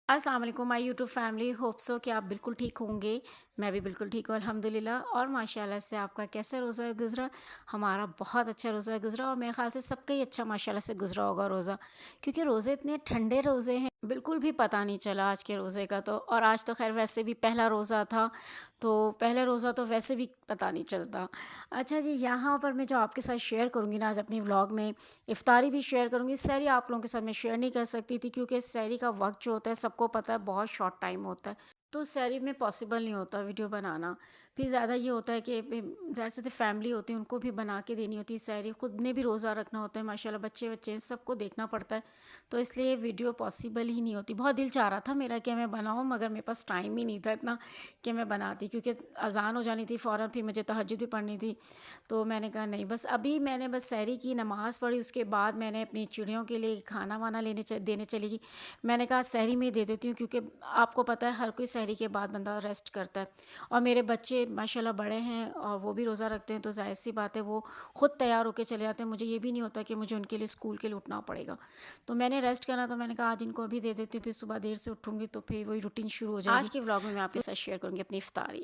अस्सलाम वालेकुम my YouTube family. Hope so कि आप बिल्कुल ठीक होंगे। मैं भी बिल्कुल ठीक हूँ अल्हम्दुलिल्लाह। और माशाल्लाह से आपका कैसा रोज़ा गुज़रा? हमारा बहुत अच्छा रोज़ा गुज़रा और मेरे ख़्याल से सबका ही अच्छा माशाल्लाह से गुज़रा होगा रोज़ा, क्योंकि रोज़े इतने ठंडे रोज़े हैं, बिल्कुल भी पता नहीं चला आज के रोज़े का तो। और आज तो खैर वैसे भी पहला रोज़ा था, तो पहले रोज़ा तो वैसे भी पता नहीं चलता। अच्छा जी, यहाँ पर मैं जो आपके साथ शेयर करूँगी ना आज अपनी व्लॉग में, इफ्तारी भी शेयर करूँगी। सहरी आप लोगों के साथ मैं शेयर नहीं कर सकती थी, क्योंकि सहरी का वक्त जो होता है सबको पता है बहुत शॉर्ट टाइम होता है, तो सहरी में पॉसिबल नहीं होता वीडियो बनाना। फिर ज़्यादा ये होता है कि जैसे तो फैमिली होती है उनको भी बना के देनी होती है सहरी, ख़ुद ने भी रोज़ा रखना होता है, माशाल्लाह बच्चे बच्चे सबको देखना पड़ता है, तो इसलिए वीडियो पॉसिबल ही नहीं होती। बहुत दिल चाह रहा था मेरा कि मैं बनाऊँ, मगर मेरे पास टाइम ही नहीं था इतना कि मैं बनाती, क्योंकि अज़ान हो जानी थी फ़ौरन, फिर मुझे तहज्जुद भी पढ़नी थी। तो मैंने कहा नहीं, बस अभी मैंने बस सहरी की नमाज़ पढ़ी, उसके बाद मैंने अपनी चिड़ियों के लिए खाना वाना देने चली गई। मैंने कहा सहरी में ही दे देती हूँ, क्योंकि आपको पता है हर कोई सहरी के बाद बंदा रेस्ट करता है। और मेरे बच्चे माशाल्लाह बड़े हैं और वो भी रोज़ा रखते हैं, तो जाहिर सी बात है वो ख़ुद तैयार होकर चले जाते हैं। मुझे ये भी नहीं होता कि मुझे उनके लिए स्कूल के लिए उठना पड़ेगा, तो मैंने रेस्ट करना, तो मैंने कहा आज इनको अभी दे देती हूँ, फिर सुबह देर से उठूँगी तो फिर वही रूटीन शुरू हो जाएगी। आज की व्लॉग में मैं आपके साथ शेयर करूँगी अपनी इफ्तारी।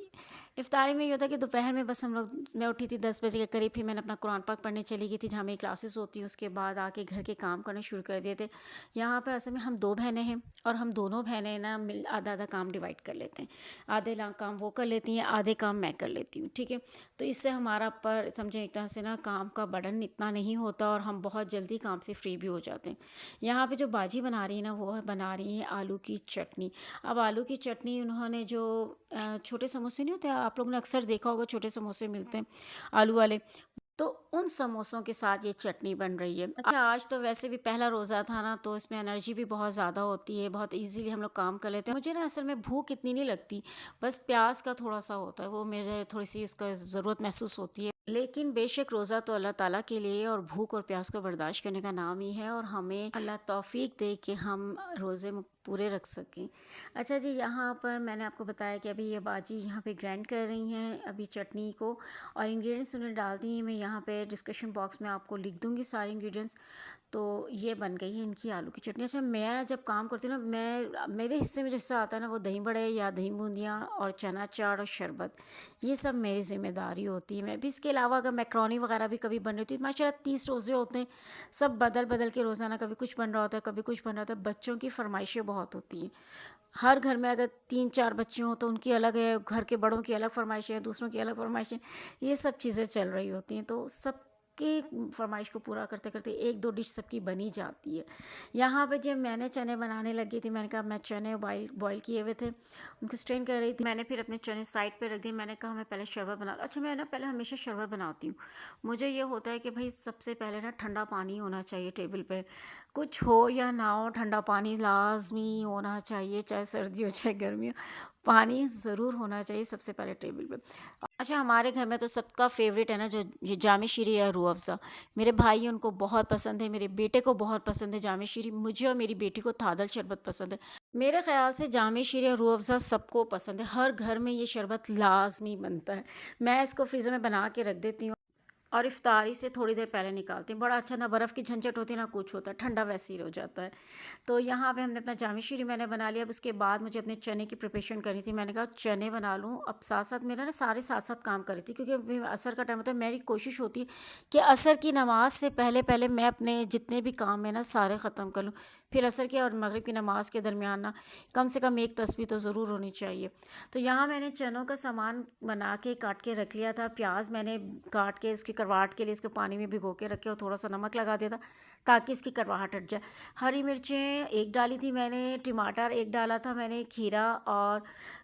इफ्तारी में ये होता है कि दोपहर में बस मैं उठी थी 10 बजे के करीब, फिर मैंने अपना कुरान पाक पढ़ने चली गई थी जहाँ मेरी क्लासेस होती हैं। उसके बाद आके घर के काम करने शुरू कर दिए थे। यहाँ पर असल में हम 2 बहनें हैं और हम दोनों बहनें ना मिल आधा आधा काम डिवाइड कर लेते हैं। आधे काम वो कर लेती हैं, आधे काम मैं कर लेती हूँ, ठीक है। तो इससे हमारा पर समझें एक तरह से ना काम का बर्डन इतना नहीं होता और हम बहुत जल्दी काम से फ्री भी हो जाते हैं। यहाँ पे जो बाजी बना रही है ना, वो बना रही है आलू की चटनी। अब आलू की चटनी उन्होंने जो छोटे समोसे नहीं होते, आप लोगों ने अक्सर देखा होगा, छोटे समोसे मिलते हैं आलू वाले, तो उन समोसों के साथ ये चटनी बन रही है। अच्छा, आज तो वैसे भी पहला रोज़ा था ना, तो इसमें एनर्जी भी बहुत ज़्यादा होती है, बहुत इजीली हम लोग काम कर लेते हैं। मुझे ना असल में भूख इतनी नहीं लगती, बस प्याज का थोड़ा सा होता है, वो मेरे थोड़ी सी उसका ज़रूरत महसूस होती है। लेकिन बेशक रोज़ा तो अल्लाह ताला के लिए, और भूख और प्यास को बर्दाश्त करने का नाम ही है, और हमें अल्लाह तौफीक दे कि हम रोज़े पूरे रख सकें। अच्छा जी, यहाँ पर मैंने आपको बताया कि अभी ये बाजी यहाँ पे ग्राइंड कर रही हैं अभी चटनी को, और इंग्रेडिएंट्स उन्होंने डाल दी हैं। मैं यहाँ पे डिस्क्रिप्शन बॉक्स में आपको लिख दूँगी सारे इंग्रेडिएंट्स। तो ये बन गई है इनकी आलू की चटनी। अच्छा, मैं जब काम करती हूँ ना, मेरे हिस्से में जो हिस्सा आता है ना, वो दही बड़े या दही बूंदियाँ और चना चाट और शरबत, ये सब मेरी ज़िम्मेदारी होती है। मैं भी इसके अलावा अगर मैक्रोनी वगैरह भी कभी बन रही थी, माशाल्लाह 30 रोज़े होते हैं, सब बदल बदल के रोज़ाना कभी कुछ बन रहा होता है, कभी कुछ बन रहा होता है। बच्चों की फरमाइशें बहुत होती हैं। हर घर में अगर 3-4 बच्चे हों तो उनकी अलग है, घर के बड़ों की अलग फरमाइशें हैं, दूसरों की अलग फरमाइशें, ये सब चीज़ें चल रही होती हैं, तो सबकी फरमाइश को पूरा करते करते 1-2 डिश सबकी बनी जाती है। यहाँ पे जब मैंने चने बनाने लगी थी, मैंने कहा मैं चने बॉईल किए हुए थे, उनको स्ट्रेन कर रही थी। मैंने फिर अपने चने साइड पे रख दिए। मैंने कहा मैं पहले शरबत बना। अच्छा, मैं ना पहले हमेशा शरबत बनाती हूँ। मुझे ये होता है कि भाई सबसे पहले ना ठंडा पानी होना चाहिए टेबल पे, कुछ हो या ना हो, ठंडा पानी लाजमी होना चाहिए, चाहे सर्दी हो चाहे गर्मी हो, पानी ज़रूर होना चाहिए सबसे पहले टेबल पे। अच्छा, हमारे घर में तो सबका फेवरेट है ना जो ये जामे शीरी या रूह अफ़ज़ा, मेरे भाई हैं उनको बहुत पसंद है, मेरे बेटे को बहुत पसंद है जामे शीरी, मुझे और मेरी बेटी को थादल शरबत पसंद है। मेरे ख़्याल से जामे शीरी या रूह अफ़ज़ा सबको पसंद है, हर घर में ये शरबत लाजमी बनता है। मैं इसको फ्रीज़र में बना के रख देती हूँ और इफ्तारी से थोड़ी देर पहले निकालते हैं। बड़ा अच्छा, ना बर्फ़ की झंझट होती है ना कुछ होता है, ठंडा वैसे ही हो जाता है। तो यहाँ पे हमने अपना जामी शीरी मैंने बना लिया। अब उसके बाद मुझे अपने चने की प्रिपरेशन करनी थी। मैंने कहा चने बना लूँ। अब साथ साथ मेरा ना सारे साथ साथ काम कर रही थी, क्योंकि अभी असर का टाइम होता है। मेरी कोशिश होती है कि असर की नमाज से पहले पहले मैं अपने जितने भी काम है ना सारे ख़त्म कर लूँ। फिर असर की और मगरिब की नमाज़ के दरमियान ना कम से कम एक तस्बीह तो ज़रूर होनी चाहिए। तो यहाँ मैंने चनों का सामान बना के काट के रख लिया था। प्याज मैंने काट के उसकी करवाहट के लिए इसको पानी में भिगो के रखे और थोड़ा सा नमक लगा दिया था ताकि इसकी करवाहट हट जाए। हरी मिर्चें एक डाली थी मैंने, टमाटर एक डाला था मैंने, खीरा और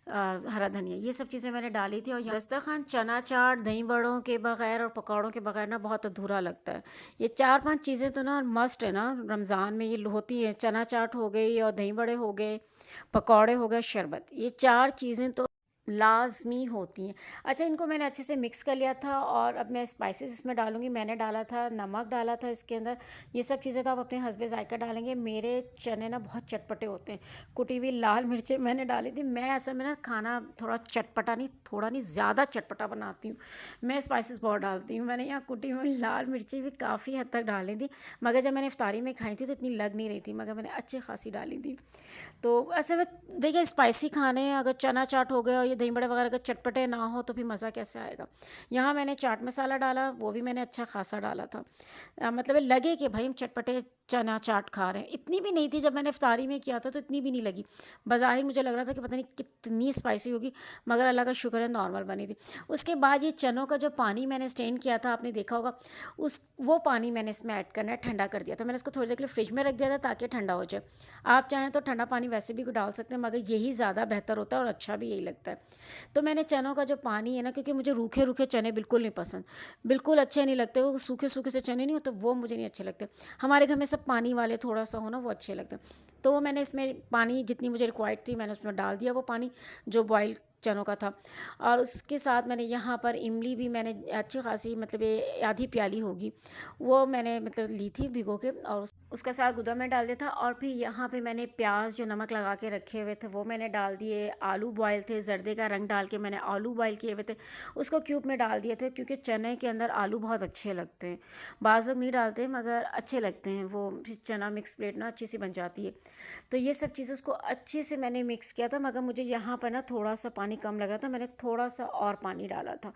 हरा धनिया, ये सब चीज़ें मैंने डाली थी। और दस्तरखान चना चाट दही बड़ों के बगैर और पकौड़ों के बगैर ना बहुत अधूरा लगता है। ये 4-5 चीज़ें तो ना मस्ट है ना, रमज़ान में ये होती है। चना चाट हो गई और दही बड़े हो गए, पकौड़े हो गए, शरबत, ये 4 चीज़ें तो लाज़मी होती हैं। अच्छा, इनको मैंने अच्छे से मिक्स कर लिया था और अब मैं स्पाइसेस इसमें डालूँगी। मैंने डाला था नमक, डाला था इसके अंदर। ये सब चीज़ें तो आप अपने हस्बे ज़ायक़ा डालेंगे। मेरे चने ना बहुत चटपटे होते हैं। कुटी हुई लाल मिर्चें मैंने डाली थी। मैं असल में ना खाना थोड़ा चटपटा नहीं, थोड़ा नहीं, ज़्यादा चटपटा बनाती हूँ। मैं स्पाइसेस बहुत डालती हूँ। मैंने यहाँ कुटी हुई लाल मिर्ची भी काफ़ी हद तक डाली थी, मगर जब मैंने इफ्तारी में खाई थी तो इतनी लग नहीं रही थी, मगर मैंने अच्छी खासी डाली थी। तो ऐसे में देखिए, स्पाइसी खाने अगर चना चाट हो गया और ये दही बड़े वगैरह अगर चटपटे ना हो तो फिर मज़ा कैसे आएगा। यहाँ मैंने चाट मसाला डाला, वो भी मैंने अच्छा खासा डाला था। मतलब ये लगे कि भाई हम चटपटे चना चाट खा रहे हैं। इतनी भी नहीं थी, जब मैंने इफ्तारी में किया था तो इतनी भी नहीं लगी। बज़ाहिर मुझे लग रहा था कि पता नहीं कितनी स्पाइसी होगी, मगर अल्लाह का शुक्र है नॉर्मल बनी थी। उसके बाद ये चनों का जो पानी मैंने स्टेन किया था, आपने देखा होगा, उस वो पानी मैंने इसमें ऐड करना है, ठंडा कर दिया था। मैंने इसको थोड़ी देर के लिए फ्रिज में रख दिया था ताकि ठंडा हो जाए। आप चाहें तो ठंडा पानी वैसे भी डाल सकते हैं, मगर यही ज़्यादा बेहतर होता है और अच्छा भी यही लगता है। तो मैंने चनों का जो पानी है ना, क्योंकि मुझे रूखे रूखे चने बिल्कुल नहीं पसंद, बिल्कुल अच्छे नहीं लगते। वो सूखे सूखे से चने नहीं होते, वो मुझे नहीं अच्छे लगते। हमारे घर में सब पानी वाले थोड़ा सा हो ना, वो अच्छे लगते हैं। तो मैंने इसमें पानी जितनी मुझे रिक्वायर्ड थी मैंने उसमें डाल दिया, वो पानी जो बॉयल चनों का था। और उसके साथ मैंने यहाँ पर इमली भी मैंने अच्छी खासी, मतलब ये आधी प्याली होगी, वो मैंने मतलब ली थी भिगो के, और उसका साग गुदा में डाल दिया था। और फिर यहाँ पे मैंने प्याज जो नमक लगा के रखे हुए थे वो मैंने डाल दिए। आलू बॉयल थे, जर्दे का रंग डाल के मैंने आलू बॉयल किए हुए थे, उसको क्यूब में डाल दिए थे, क्योंकि चने के अंदर आलू बहुत अच्छे लगते हैं। बाज़ लोग नहीं डालते मगर अच्छे लगते हैं, वो चना मिक्स प्लेट ना अच्छी सी बन जाती है। तो ये सब चीज़ें उसको अच्छे से मैंने मिक्स किया था, मगर मुझे यहाँ पर ना थोड़ा सा पानी कम लगा था, मैंने थोड़ा सा और पानी डाला था,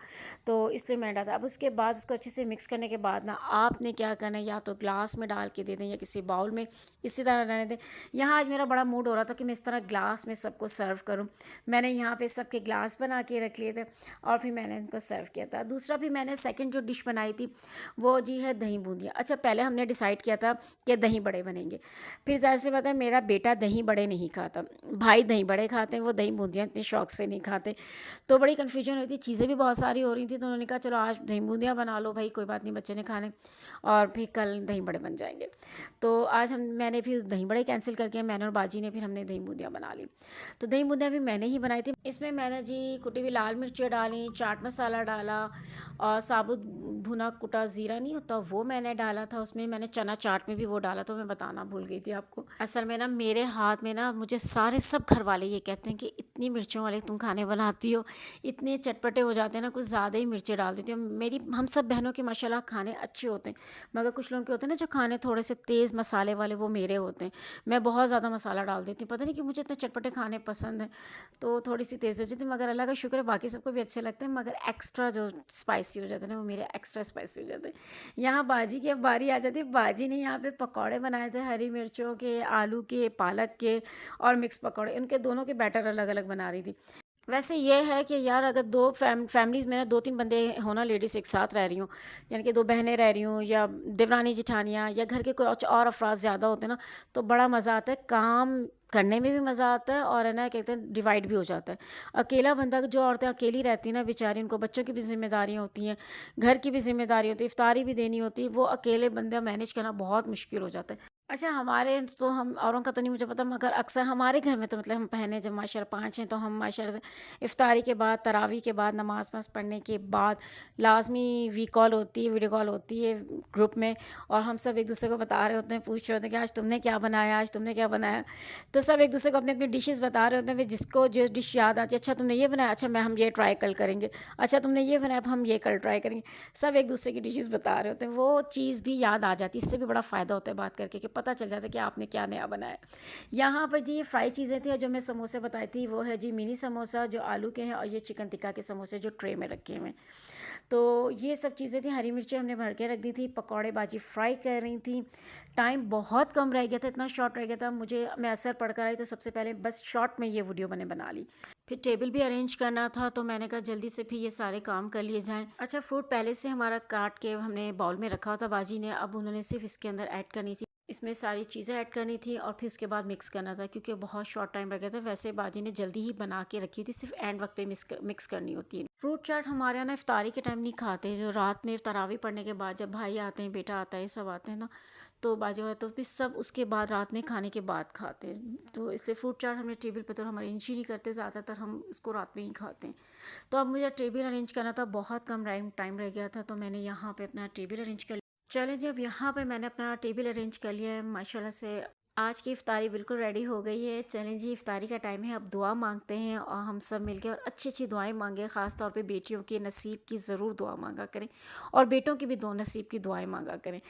तो इसलिए मैंने डाला था। अब उसके बाद उसको अच्छे से मिक्स करने के बाद ना आपने क्या करना है, या तो ग्लास में डाल के दे दें या किसी बाउल में इसी तरह रहने दें। यहाँ आज मेरा बड़ा मूड हो रहा था कि मैं इस तरह ग्लास में सबको सर्व करूँ। मैंने यहाँ पे सबके ग्लास बना के रख लिए थे और फिर मैंने इनको सर्व किया था। दूसरा भी मैंने सेकंड जो डिश बनाई थी वो जी है दही बूंदिया। अच्छा, पहले हमने डिसाइड किया था कि दही बड़े बनेंगे, फिर ज़ाहिर सी बात है मेरा बेटा दही बड़े नहीं खाता, भाई दही बड़े खाते हैं, वो दही बूंदियाँ इतने शौक से नहीं खाते। तो बड़ी कन्फ्यूजन हुई थी, चीज़ें भी बहुत सारी हो रही थी, तो उन्होंने कहा चलो आज दही बूंदियाँ बना लो भाई, कोई बात नहीं, बच्चे ने खाने, और फिर कल दही बड़े बन जाएंगे। तो आज मैंने फिर उस दही बड़े कैंसिल करके मैंने और बाजी ने फिर हमने दही बूंदियाँ बना ली। तो दही बूंदियाँ भी मैंने ही बनाई थी। इसमें मैंने जी कुटी हुई लाल मिर्चें डाली, चाट मसाला डाला, और साबुत भुना कुटा ज़ीरा नहीं होता वो मैंने डाला था उसमें। मैंने चना चाट में भी वो डाला, तो मैं बताना भूल गई थी आपको। असल में ना मेरे हाथ में ना, मुझे सारे सब घर वाले ये कहते हैं कि इतनी मिर्चों वाले तुम खाने बनाती हो, इतने चटपटे हो जाते हैं ना, कुछ ज़्यादा ही मिर्चें डाल देती हो। मेरी हम सब बहनों के माशाल्लाह खाने अच्छे होते हैं, मगर कुछ लोगों के होते हैं ना जो खाने थोड़े से तेज़ मसाले वाले, वो मेरे होते हैं। मैं बहुत ज़्यादा मसाला डाल देती हूँ, पता नहीं कि मुझे इतने चटपटे खाने पसंद हैं, तो थोड़ी सी तेज़ हो जाती है। मगर अल्लाह का शुक्र है बाकी सबको भी अच्छे लगते हैं, मगर एक्स्ट्रा जो स्पाइसी हो जाते हैं ना, वो मेरे एक्स्ट्रा स्पाइसी हो जाते हैं। यहाँ बाजी की अब बारी आ जाती है। बाजी ने यहाँ पे पकौड़े बनाए थे, हरी मिर्चों के, आलू के, पालक के, और मिक्स पकौड़े, उनके दोनों के बैटर अलग अलग बना रही थी। वैसे ये है कि यार अगर दो फैमिलीज़ में ना दो तीन बंदे हो ना, लेडीज़ एक साथ रह रही हूँ, यानी कि दो बहनें रह रही हूँ या देवरानी जिठानियाँ या घर के कुछ और अफराद ज़्यादा होते हैं ना, तो बड़ा मज़ा आता है, काम करने में भी मज़ा आता है, और है ना कहते हैं डिवाइड भी हो जाता है। अकेला बंदा, जो औरतें अकेली रहती हैं ना बेचारी, उनको बच्चों की भी जिम्मेदारियाँ होती हैं, घर की भी जिम्मेदारी होती है, इफ्तारी भी देनी होती है, वो अकेले बंदा मैनेज करना बहुत मुश्किल हो जाता है। अच्छा, हमारे तो, हम औरों का तो नहीं मुझे पता, मगर अक्सर हमारे घर में तो मतलब हम बहनें जब माशाल्लाह 5 हैं, तो हम माशाल्लाह से इफ्तारी के बाद, तरावी के बाद, नमाज वमाज पढ़ने के बाद लाजमी वी कॉल होती है, वीडियो कॉल होती है ग्रुप में, और हम सब एक दूसरे को बता रहे होते हैं, पूछ रहे होते हैं कि आज तुमने क्या बनाया, आज तुमने क्या बनाया। तो सब एक दूसरे को अपनी अपनी डिशेज़ बता रहे होते हैं, फिर जिसको जो डिश याद आती है, अच्छा तुमने ये बनाया, अच्छा मैं हम ये ट्राई कल करेंगे, अच्छा तुमने ये बनाया, अब हम ये कल ट्राई करेंगे। सब एक दूसरे की डिशेज़ बता रहे होते हैं, वो चीज़ भी याद आ जाती है। इससे भी बड़ा फ़ायदा होता है बात करके कि पता चल जाता है कि आपने क्या नया बनाया। यहाँ पर जी ये फ्राई चीज़ें थी, और जो मैं समोसे बताई थी वो है जी मिनी समोसा जो आलू के हैं, और ये चिकन टिक्का के समोसे जो ट्रे में रखे हुए हैं। तो ये सब चीज़ें थी। हरी मिर्चें हमने भर के रख दी थी, पकौड़े बाजी फ्राई कर रही थी। टाइम बहुत कम रह गया था, इतना शॉर्ट रह गया था मुझे, मैं असर पढ़ कर आई तो सबसे पहले बस शॉर्ट में ये वीडियो मैंने बना ली। फिर टेबल भी अरेंज करना था, तो मैंने कहा जल्दी से फिर ये सारे काम कर लिए जाएं। अच्छा, फ्रूट पहले से हमारा काट के हमने बाउल में रखा था बाजी ने, अब उन्होंने सिर्फ इसके अंदर ऐड करनी थी, इसमें सारी चीज़ें ऐड करनी थी, और फिर उसके बाद मिक्स करना था, क्योंकि बहुत शॉर्ट टाइम लग गया था। वैसे बाजी ने जल्दी ही बना के रखी थी, सिर्फ एंड वक्त पे मिक्स करनी होती है। फ्रूट चाट हमारे यहाँ ना इफ्तारी के टाइम नहीं खाते, जो रात में तरावी पढ़ने के बाद जब भाई आते हैं, बेटा आता है, सब आते हैं ना, तो बाजू है तो फिर सब उसके बाद रात में खाने के बाद खाते हैं। तो इसलिए फ्रूट चाट हमने टेबल पे तो हम अरेंज ही नहीं करते, ज़्यादातर हम इसको रात में ही खाते हैं। तो अब मुझे टेबल अरेंज करना था, बहुत कम टाइम रह गया था, तो मैंने यहाँ पे अपना टेबल अरेंज कर लिया। चलें जी, अब यहाँ पे मैंने अपना टेबल अरेंज कर लिया है माशाल्लाह से। आज की इफ्तारी बिल्कुल रेडी हो गई है। चलें जी, इफ्तारी का टाइम है, अब दुआ मांगते हैं और हम सब मिलके और अच्छी अच्छी दुआएं मांगे, ख़ास तौर पे बेटियों के नसीब की ज़रूर दुआ मांगा करें और बेटों की भी दो नसीब की दुआएं मांगा करें।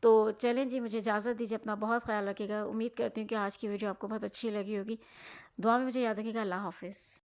तो चलें जी, मुझे इजाज़त दीजिए, अपना बहुत ख्याल रखिएगा। उम्मीद करती हूँ कि आज की वीडियो आपको बहुत अच्छी लगी होगी। दुआ में मुझे याद रखिएगा। अल्लाह हाफ़िज़।